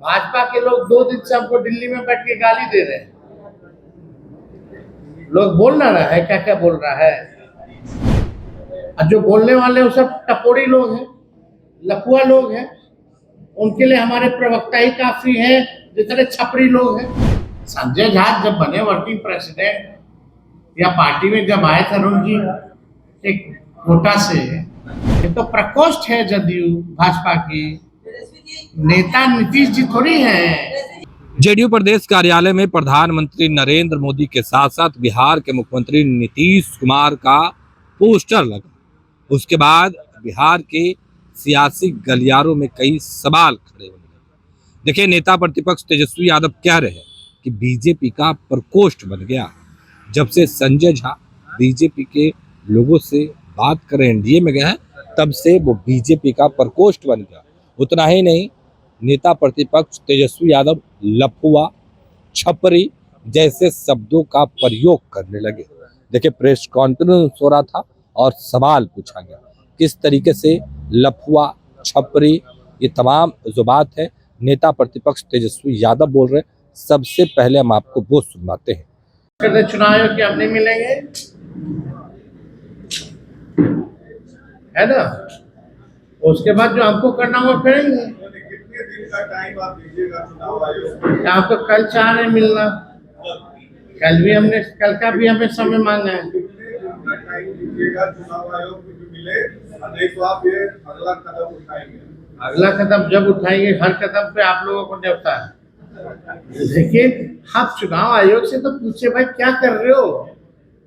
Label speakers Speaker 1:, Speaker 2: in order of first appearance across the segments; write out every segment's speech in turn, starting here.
Speaker 1: भाजपा के लोग 2 दिन से हमको दिल्ली में बैठ के गाली दे रहे हैं। लोग बोल ना रहा है, क्या क्या बोल रहा है। और जो बोलने वाले वो सब टपोरी लोग हैं, लफुआ लोग हैं। उनके लिए हमारे प्रवक्ता ही काफी हैं, जितने छपरी लोग हैं। संजय झा जब बने वर्किंग प्रेसिडेंट या पार्टी में जब आए थे अरुण जी एक कोटा से, ये तो प्रकोष्ठ है जदयू भाजपा की, नेता नीतीश जी थोड़ी है।
Speaker 2: जेडीयू प्रदेश कार्यालय में प्रधानमंत्री नरेंद्र मोदी के साथ साथ बिहार के मुख्यमंत्री नीतीश कुमार का पोस्टर लगा। उसके बाद बिहार के सियासी गलियारों में कई सवाल खड़े होने लगे। देखिए, नेता प्रतिपक्ष तेजस्वी यादव कह रहे हैं कि बीजेपी का प्रकोष्ठ बन गया। जब से संजय झा बीजेपी के लोगों से बात करें एनडीए में गए हैं, तब से वो बीजेपी का प्रकोष्ठ बन गया। उतना ही नहीं, नेता प्रतिपक्ष तेजस्वी यादव लफुआ, छपरी जैसे शब्दों का प्रयोग करने लगे। देखिए, प्रेस कॉन्फ्रेंस हो रहा था और सवाल पूछा गया किस तरीके से लफुआ, छपरी, ये तमाम जो बात है नेता प्रतिपक्ष तेजस्वी यादव बोल रहे हैं। सबसे पहले हम आपको वो सुनवाते हैं।
Speaker 1: चुनाव आयोग के हम नहीं मिलेंगे, है ना। उसके बाद जो हमको करना वो करेंगे।
Speaker 3: कितने दिन का टाइम आप दीजिएगा चुनाव आयोग?
Speaker 1: आपको कल चाह रहे मिलना, कल का भी हमें समय मांगा है।
Speaker 3: कितने दिन का टाइम दीजिएगा चुनाव आयोग को जो मिले, नहीं तो आप ये अगला कदम उठाएंगे?
Speaker 1: अगला कदम जब उठाएंगे, हर कदम पे आप लोगों को न्योता है। देखिए, आप चुनाव आयोग से तो पूछे भाई क्या कर रहे हो,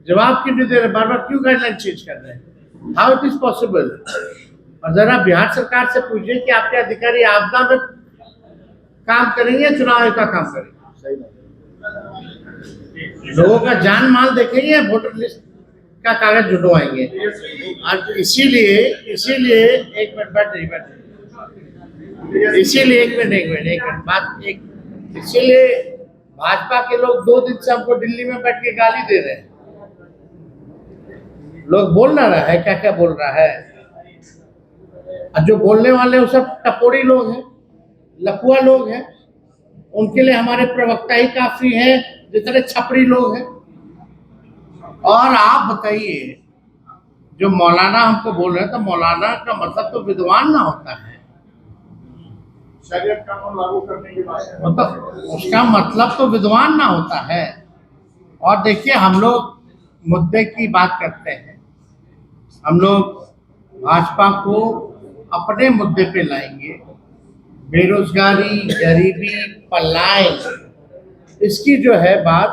Speaker 1: जवाब क्यों नहीं दे रहे, बार बार क्यों गाइडलाइन चेंज कर रहे हैं, हाउ इट इज पॉसिबल। और जरा बिहार सरकार से पूछिए कि आपके अधिकारी आपदा में काम करेंगे, चुनाव आयोग का काम करेंगे। लोगों का जान माल देखेंगे, वोटर लिस्ट का कागज जुटवाएंगे। और इसीलिए एक मिनट बैठ इसीलिए एक मिनट बात एक इसीलिए भाजपा के लोग 2 दिन से हमको दिल्ली में बैठ के गाली दे रहे हैं। लोग बोल ना रहा है, क्या क्या बोल रहा है। और जो बोलने वाले वो सब टपोरी लोग हैं, लफुआ लोग हैं। उनके लिए हमारे प्रवक्ता ही काफी हैं, जितने छपरी लोग हैं। और आप बताइए, जो मौलाना हमको बोल रहे हैं, तो मौलाना का मतलब तो विद्वान ना होता है,
Speaker 3: शरीयत कानून लागू करने की बात है।
Speaker 1: मतलब उसका मतलब तो विद्वान ना होता है। और देखिए, हम लोग मुद्दे की बात करते हैं, हम लोग भाजपा को अपने मुद्दे पे लाएंगे। बेरोजगारी, गरीबी, पलायन, इसकी जो है बात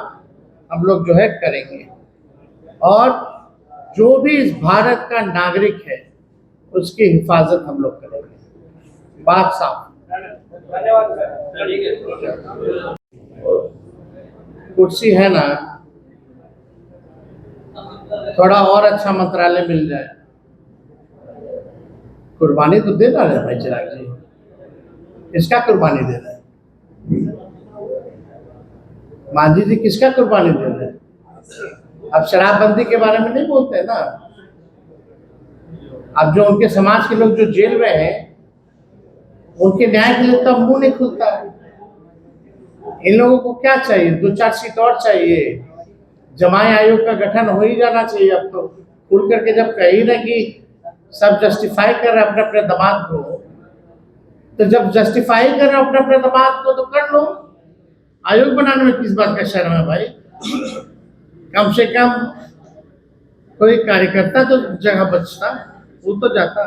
Speaker 1: हम लोग जो है करेंगे। और जो भी इस भारत का नागरिक है उसकी हिफाजत हम लोग करेंगे। बात साफ। कुर्सी है ना, थोड़ा और अच्छा मंत्रालय मिल जाए। कुर्बानी तो दे रहा है भाई चिराग जी, किसका कुर्बानी दे रहा है? मांझी जी किसका कुर्बानी दे रहे हैं? अब शराबबंदी के बारे में नहीं बोलते ना। अब जो उनके समाज के लोग जो जेल में हैं, उनके न्याय के लिए तो मुंह नहीं खुलता है। इन लोगों को क्या चाहिए? 2-4 सीट और चाहिए। जमाई आयोग का गठन हो ही जाना चाहिए। अब तो खुल करके जब कही ना कि सब जस्टिफाई कर रहे अपने अपने दमाद को, तो जब जस्टिफाई कर रहे अपने अपने दमाद को तो कर लो। आयोग बनाने में किस बात का शर्म है भाई? कम से कम कोई कार्यकर्ता तो जगह बचता, वो तो जाता।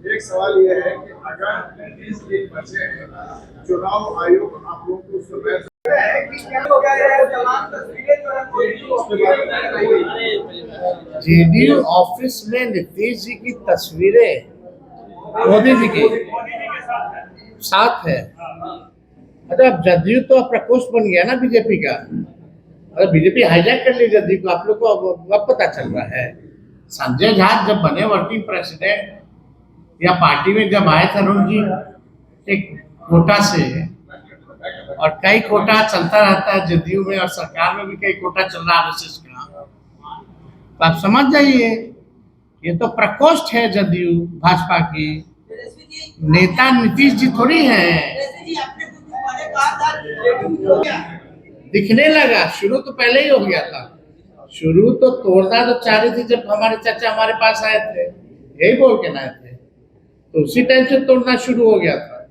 Speaker 3: एक सवाल ये है कि अगर 30 दिन बचे हैं, चुनाव आयोग आप लोग को समय
Speaker 1: जेडीयू ऑफिस में नीतीश जी की तस्वीरें मोदी जी की साथ है। अरे अब जदयू तो प्रकोष्ठ बन गया ना बीजेपी का। अरे बीजेपी हाईजैक कर ली जदयू को, आप लोग को अब पता चल रहा है। संजय झा जब बने वर्किंग प्रेसिडेंट या पार्टी में जब आए थे अरुण जी एक कोटा से, और कई कोटा चलता रहता है जदयू में, और सरकार में भी कई कोटा चल रहा है आरएसएस का। तो आप समझ जाइए, ये तो प्रकोष्ठ है जदयू भाजपा की। नेता नीतीश जी थोड़ी हैं। दिखने लगा, शुरू तो पहले ही हो गया था। शुरू तो तोड़ना तो चाह रही थी जब हमारे चाचा हमारे पास आए थे, यही बोल के आए थे, तो उसी टाइम से तोड़ना शुरू हो गया था।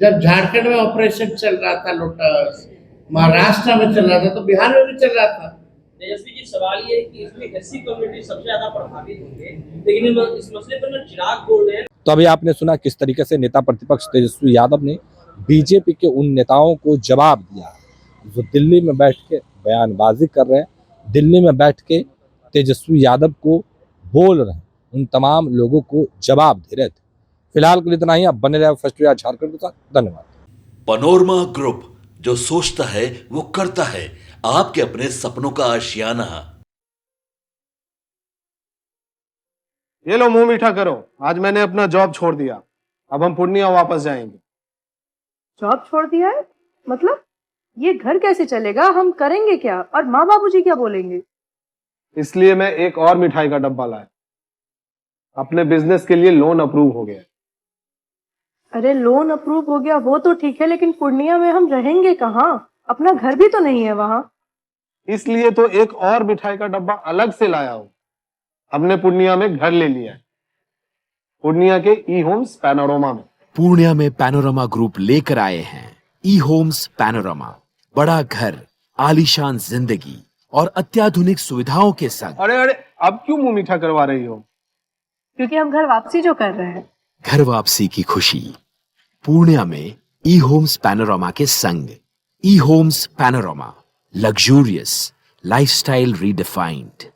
Speaker 1: जब झारखंड में ऑपरेशन चल रहा था लोटस, महाराष्ट्र में चल रहा था, तो बिहार में भी चल रहा था।
Speaker 4: तेजस्वी जी, सवाल ये है कि इसमें एससी कम्युनिटी सबसे ज्यादा प्रभावित होंगे, लेकिन इस मसले पर ना चिराग बोल रहे हैं।
Speaker 2: तो अभी आपने सुना किस तरीके से नेता प्रतिपक्ष तेजस्वी यादव ने बीजेपी के उन नेताओं को जवाब दिया जो दिल्ली में बैठ के बयानबाजी कर रहे हैं, दिल्ली में बैठ के तेजस्वी यादव को बोल रहे हैं, उन तमाम लोगों को जवाब दे रहे थे। फिलहाल के लिए इतना ही। आप बने रहे फर्स्ट या झारखंड के साथ। धन्यवाद।
Speaker 5: पनोरमा ग्रुप, जो सोचता है वो करता है। आपके अपने सपनों का आशियाना।
Speaker 6: ये लो मुंह मीठा करो, आज मैंने अपना जॉब छोड़ दिया, अब हम पूर्णिया वापस जाएंगे।
Speaker 7: जॉब छोड़ दिया है? मतलब ये घर कैसे चलेगा? हम करेंगे क्या? और माँ बाबूजी क्या बोलेंगे?
Speaker 6: इसलिए मैं एक और मिठाई का डब्बा लाया। अपने बिजनेस के लिए लोन अप्रूव हो गया।
Speaker 7: अरे लोन अप्रूव हो गया वो तो ठीक है, लेकिन पूर्णिया में हम रहेंगे कहाँ? अपना घर भी तो नहीं है वहां।
Speaker 6: इसलिए तो एक और मिठाई का डब्बा अलग से लाया हूं। हमने पूर्णिया में घर ले लिया है, पूर्णिया के ई होम्स पैनोरमा में।
Speaker 8: पूर्णिया में पैनोरमा ग्रुप लेकर आए हैं ई होम्स पैनोरमा। बड़ा घर, आलीशान जिंदगी और अत्याधुनिक सुविधाओं के संग।
Speaker 6: अरे अरे, अब क्यों मुंह मीठा करवा रही हो?
Speaker 7: क्योंकि हम घर वापसी जो कर रहे हैं।
Speaker 8: घर वापसी की खुशी पूर्णिया में ई होम्स पैनोरमा के संग। ई Homes Panorama, luxurious lifestyle redefined.